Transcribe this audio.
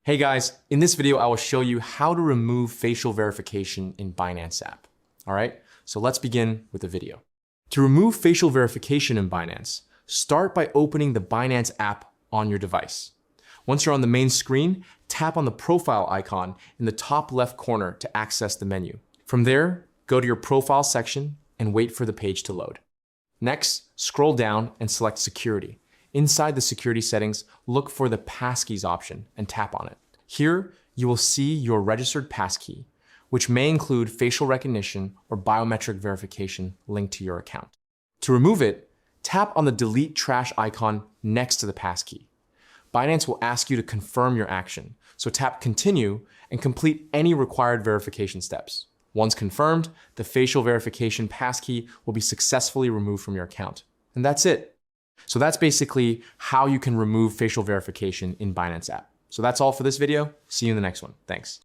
Hey guys, in this video, I will show you how to remove facial verification in Binance app. All right, so let's begin with the video. To remove facial verification in Binance, start by opening the Binance app on your device. Once you're on the main screen, tap on the profile icon in the top left corner to access the menu. From there, go to your profile section and wait for the page to load. Next, scroll down and select security. Inside the security settings, look for the passkeys option and tap on it. Here, you will see your registered passkey, which may include facial recognition or biometric verification linked to your account. To remove it, tap on the delete trash icon next to the passkey. Binance will ask you to confirm your action, so tap continue and complete any required verification steps. Once confirmed, the facial verification passkey will be successfully removed from your account. And that's it. So that's basically how you can remove facial verification in Binance app. So that's all for this video. See you in the next one. Thanks.